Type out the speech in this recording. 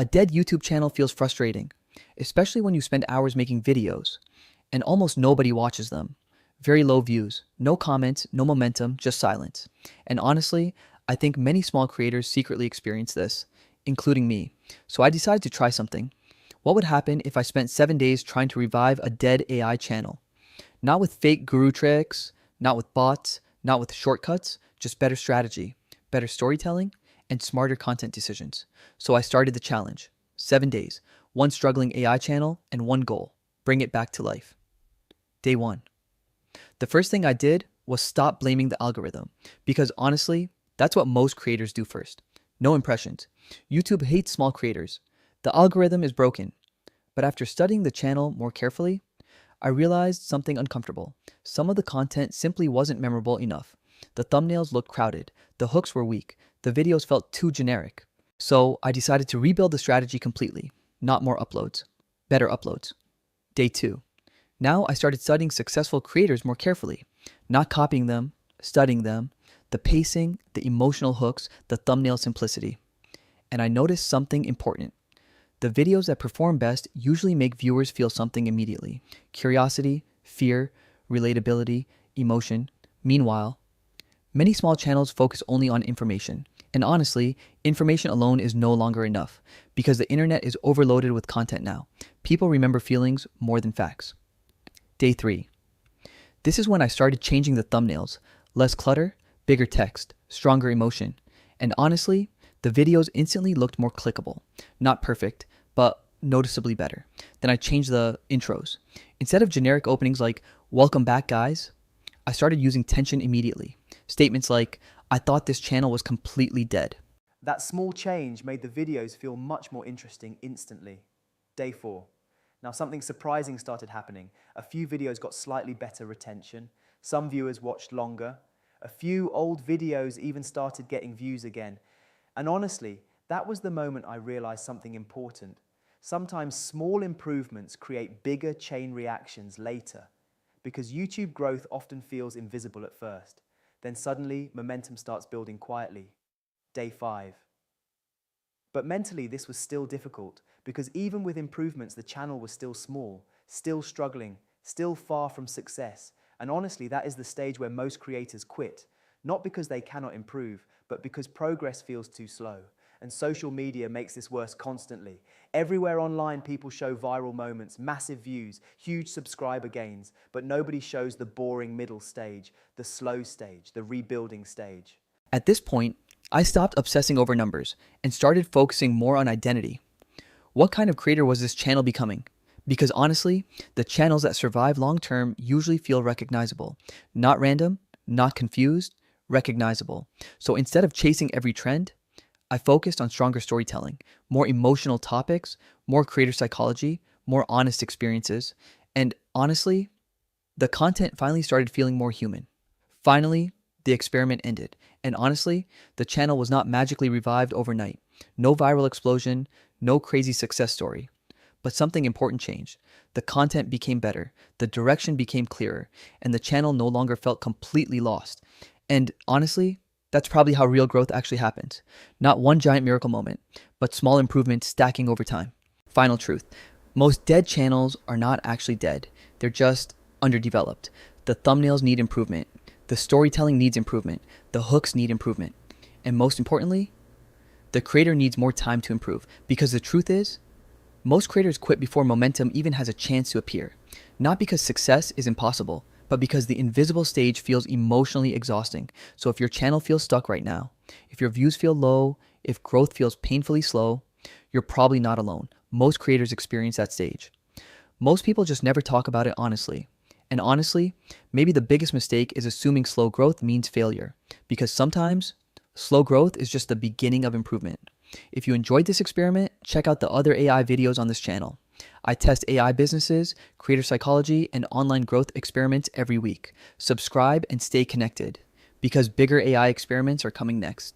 A dead YouTube channel feels frustrating, especially when you spend hours making videos and almost nobody watches them. Very low views, no comments, no momentum, just silence. And honestly, I think many small creators secretly experience this, including me. So I decided to try something. What would happen if I spent 7 days trying to revive a dead AI channel? Not with fake guru tricks, not with bots, not with shortcuts, just better strategy, better storytelling, and smarter content decisions. So I started the challenge. 7 days, one struggling AI channel, and one goal: bring it back to life. Day 1. The first thing I did was stop blaming the algorithm, because honestly, that's what most creators do first. No impressions. YouTube hates small creators. The algorithm is broken. But after studying the channel more carefully, I realized something uncomfortable. Some of the content simply wasn't memorable enough. The thumbnails looked crowded, the hooks were weak, the videos felt too generic. So I decided to rebuild the strategy completely. Not more uploads, better uploads. Day 2. Now I started studying successful creators more carefully, not copying them, studying them, the pacing, the emotional hooks, the thumbnail simplicity. And I noticed something important. The videos that perform best usually make viewers feel something immediately: curiosity, fear, relatability, emotion. Meanwhile, many small channels focus only on information. And honestly, information alone is no longer enough, because the internet is overloaded with content now. People remember feelings more than facts. Day 3. This is when I started changing the thumbnails. Less clutter, bigger text, stronger emotion. And honestly, the videos instantly looked more clickable. Not perfect, but noticeably better. Then I changed the intros. Instead of generic openings like "Welcome back, guys," I started using tension immediately. Statements like, "I thought this channel was completely dead." That small change made the videos feel much more interesting instantly. Day 4. Now something surprising started happening. A few videos got slightly better retention. Some viewers watched longer. A few old videos even started getting views again. And honestly, that was the moment I realized something important. Sometimes small improvements create bigger chain reactions later, because YouTube growth often feels invisible at first. Then suddenly, momentum starts building quietly. Day 5. But mentally, this was still difficult, because even with improvements, the channel was still small, still struggling, still far from success. And honestly, that is the stage where most creators quit, not because they cannot improve, but because progress feels too slow. And social media makes this worse constantly. Everywhere online, people show viral moments, massive views, huge subscriber gains, but nobody shows the boring middle stage, the slow stage, the rebuilding stage. At this point, I stopped obsessing over numbers and started focusing more on identity. What kind of creator was this channel becoming? Because honestly, the channels that survive long term usually feel recognizable. Not random, not confused, recognizable. So instead of chasing every trend, I focused on stronger storytelling, more emotional topics, more creator psychology, more honest experiences. And honestly, the content finally started feeling more human. Finally, the experiment ended. And honestly, the channel was not magically revived overnight. No viral explosion, no crazy success story. But something important changed. The content became better, the direction became clearer, and the channel no longer felt completely lost. And honestly, that's probably how real growth actually happens. Not one giant miracle moment, but small improvements stacking over time. Final truth: most dead channels are not actually dead, they're just underdeveloped. The thumbnails need improvement, the storytelling needs improvement, the hooks need improvement, and most importantly, the creator needs more time to improve. Because the truth is, most creators quit before momentum even has a chance to appear. Not because success is impossible, but because the invisible stage feels emotionally exhausting. So if your channel feels stuck right now, if your views feel low, if growth feels painfully slow, you're probably not alone. Most creators experience that stage. Most people just never talk about it honestly. And honestly, maybe the biggest mistake is assuming slow growth means failure. Because sometimes, slow growth is just the beginning of improvement. If you enjoyed this experiment, check out the other AI videos on this channel. I test AI businesses, creator psychology, and online growth experiments every week. Subscribe and stay connected, because bigger AI experiments are coming next.